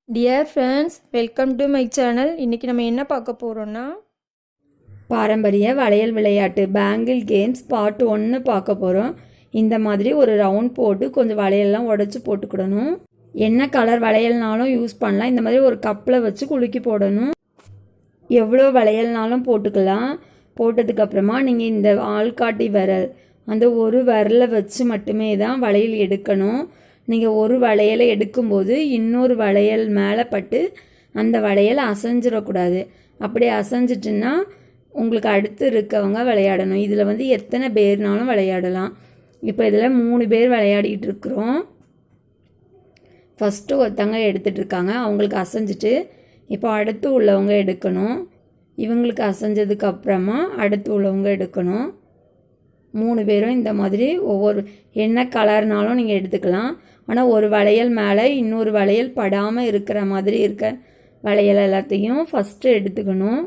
Dear friends, welcome to my channel. இன்றைக்கி நம்ம என்ன பார்க்க போகிறோன்னா, பாரம்பரிய வளையல் விளையாட்டு பேங்கிள் கேம்ஸ் பார்ட் 1 பார்க்க போகிறோம். இந்த மாதிரி ஒரு ரவுண்ட் போட்டு கொஞ்சம் வளையல்லாம் உடச்சி போட்டுக்கிடணும். என்ன கலர் வளையல்னாலும் யூஸ் பண்ணலாம். இந்த மாதிரி ஒரு கப்பில் வச்சு குலுக்கி போடணும். எவ்வளோ வளையல்னாலும் போட்டுக்கலாம். போட்டதுக்கப்புறமா நீங்கள் இந்த ஆள்காட்டி விரல் அந்த ஒரு விரலை வச்சு மட்டுமே தான் வளையல் எடுக்கணும். நீங்கள் ஒரு வளையலை எடுக்கும்போது இன்னொரு வளையல் மேலே பட்டு அந்த வளையல் அசைஞ்சிடக்கூடாது. அப்படி அசைஞ்சிட்டுன்னா உங்களுக்கு அடுத்து இருக்கவங்க விளையாடணும். இதில் வந்து எத்தனை பேர்னாலும் விளையாடலாம். இப்போ இதில் 3 பேர் விளையாடிக்கிட்டு இருக்கிறோம். ஃபஸ்ட்டு ஒருத்தவங்க எடுத்துகிட்ருக்காங்க, அவங்களுக்கு அசைஞ்சிட்டு இப்போ அடுத்து உள்ளவங்க எடுக்கணும். இவங்களுக்கு அசைஞ்சதுக்கப்புறமா அடுத்து உள்ளவங்க எடுக்கணும். 3 பேரும் இந்த மாதிரி ஒவ்வொரு என்ன கலர்னாலும் நீங்கள் எடுத்துக்கலாம். ஆனால் ஒரு வளையல் மேலே இன்னொரு வளையல் படாமல் இருக்கிற மாதிரி இருக்க வளையல் எல்லாத்தையும் ஃபஸ்ட்டு எடுத்துக்கணும்.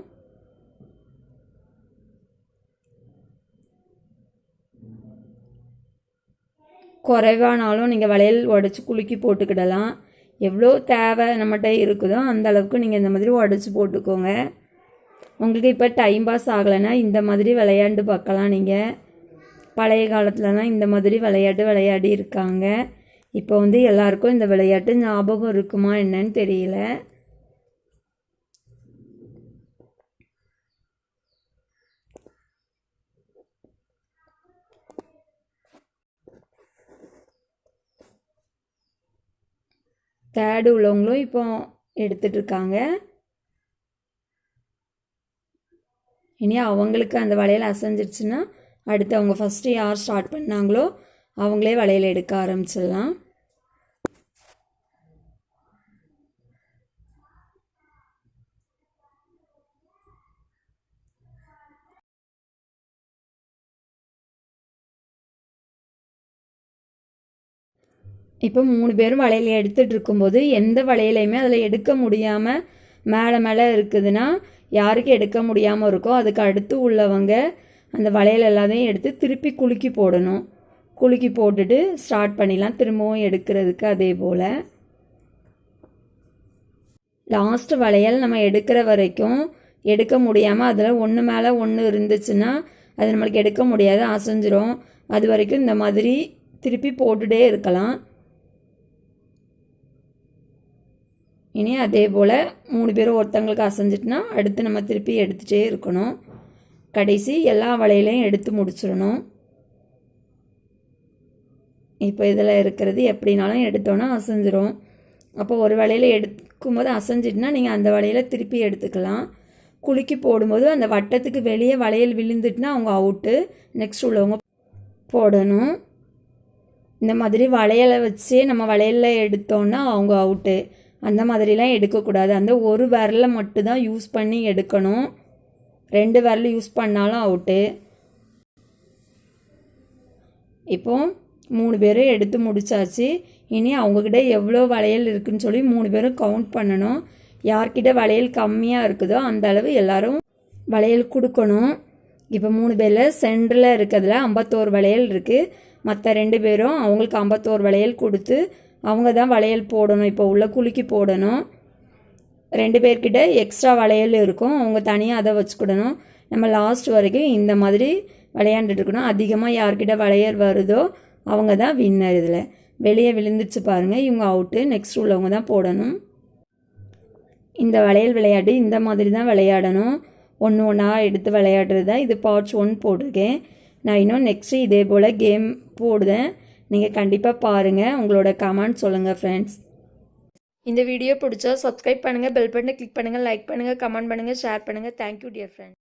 குறைவானாலும் நீங்கள் வளையல் உடச்சி குலுக்கி போட்டுக்கிடலாம். எவ்வளோ தேவை நம்மகிட்ட இருக்குதோ அந்த அளவுக்கு நீங்கள் இந்த மாதிரி உடச்சி போட்டுக்கோங்க. உங்களுக்கு இப்போ டைம் பாஸ் ஆகலைன்னா இந்த மாதிரி விளையாண்டு பார்க்கலாம். நீங்கள் பழைய காலத்துலலாம் இந்த மாதிரி விளையாட்டு விளையாடி இருக்காங்க. இப்போ வந்து எல்லாருக்கும் இந்த விளையாட்டு ஞாபகம் இருக்குமா என்னன்னு தெரியல. தேர்டு உள்ளவங்களும் இப்போ எடுத்துட்டு இருக்காங்க. இனி அவங்களுக்கு அந்த வளையல் அசைஞ்சிருச்சுன்னா அடுத்து அவங்க ஃபஸ்ட்டு யார் ஸ்டார்ட் பண்ணாங்களோ அவங்களே வளையல் எடுக்க ஆரம்பிச்சிடலாம். இப்போ 3 பேரும் வளையல் எடுத்துகிட்டு இருக்கும்போது எந்த வளையலையுமே அதில் எடுக்க முடியாமல் மேலே மேலே இருக்குதுன்னா யாருக்கு எடுக்க முடியாமல் இருக்கோ அதுக்கு அடுத்து உள்ளவங்க அந்த வளையல் எல்லாத்தையும் எடுத்து திருப்பி குலுக்கி போடணும். குலுக்கி போட்டுட்டு ஸ்டார்ட் பண்ணிடலாம் திரும்பவும் எடுக்கிறதுக்கு. அதே போல் லாஸ்ட் வளையல் நம்ம எடுக்கிற வரைக்கும் எடுக்க முடியாமல் அதில் ஒன்று மேலே ஒன்று இருந்துச்சுன்னா அது நம்மளுக்கு எடுக்க முடியாது, அசைஞ்சிரும். அது வரைக்கும் இந்த மாதிரி திருப்பி போட்டுகிட்டே இருக்கலாம். இனி அதே போல் 3 பேரும் ஒருத்தங்களுக்கு அசைஞ்சிட்டுனா அடுத்து நம்ம திருப்பி எடுத்துகிட்டே இருக்கணும். கடைசி எல்லா வளையலையும் எடுத்து முடிச்சிடணும். இப்போ இதில் இருக்கிறது எப்படினாலும் எடுத்தோன்னா அசைஞ்சிரும். அப்போ ஒரு வளையலை எடுக்கும்போது அசைஞ்சிட்டுனா நீங்கள் அந்த வளையலை திருப்பி எடுத்துக்கலாம். குலுக்கி போடும்போது அந்த வட்டத்துக்கு வெளியே வளையல் விழுந்துட்டுனா அவங்க அவுட்டு. நெக்ஸ்ட் உள்ளவங்க போடணும். இந்த மாதிரி வளையலை வச்சே நம்ம வளையலில் எடுத்தோன்னா அவங்க அவுட்டு. அந்த மாதிரிலாம் எடுக்கக்கூடாது. அந்த ஒரு விரலை மட்டும்தான் யூஸ் பண்ணி எடுக்கணும். 2 விரல் யூஸ் பண்ணாலும் அவுட்டு. இப்போ 3 பேரும் எடுத்து முடிச்சாச்சு. இனி அவங்கக்கிட்ட எவ்வளோ வளையல் இருக்குதுன்னு சொல்லி 3 பேரும் கவுண்ட் பண்ணணும். யார்கிட்ட வளையல் கம்மியாக இருக்குதோ அந்த அளவு எல்லோரும் வளையல் கொடுக்கணும். இப்போ 3 பேரில் சென்டரில் இருக்கிறதுல 51 வளையல் இருக்குது. மற்ற 2 பேரும் அவங்களுக்கு 51 வளையல் கொடுத்து அவங்க தான் வளையல் போடணும். இப்போ உள்ள குலுக்கி போடணும். 2 பேர்கிட்ட எக்ஸ்ட்ரா வளையல் இருக்கும், அவங்க தனியாக அதை வச்சுக்கிடணும். நம்ம லாஸ்ட் வரைக்கும் இந்த மாதிரி விளையாண்டுட்டு இருக்கணும். அதிகமாக யார்கிட்ட வளையல் வருதோ அவங்க தான் வின்னர். இதில் வெளியே விழுந்துச்சு பாருங்கள், இவங்க அவுட்டு. நெக்ஸ்ட் உள்ளவங்க தான் போடணும். இந்த வளையல் விளையாட்டு இந்த மாதிரி தான் விளையாடணும். ஒன்று ஒன்றா எடுத்து விளையாடுறது தான். இது பார்ட்ஸ் 1 போட்டிருக்கேன். நான் இன்னும் நெக்ஸ்ட்டு இதே போல் கேம் போடுதேன். நீங்கள் கண்டிப்பாக பாருங்கள். உங்களோட கமெண்ட் சொல்லுங்கள் ஃப்ரெண்ட்ஸ். இந்த வீடியோ பிடிச்சா சப்ஸ்கிரைப் பண்ணுங்கள், பெல் பட்டனை கிளிக் பண்ணுங்கள், லைக் பண்ணுங்கள், கமெண்ட் பண்ணுங்கள், ஷேர் பண்ணுங்கள். Thank you dear friends.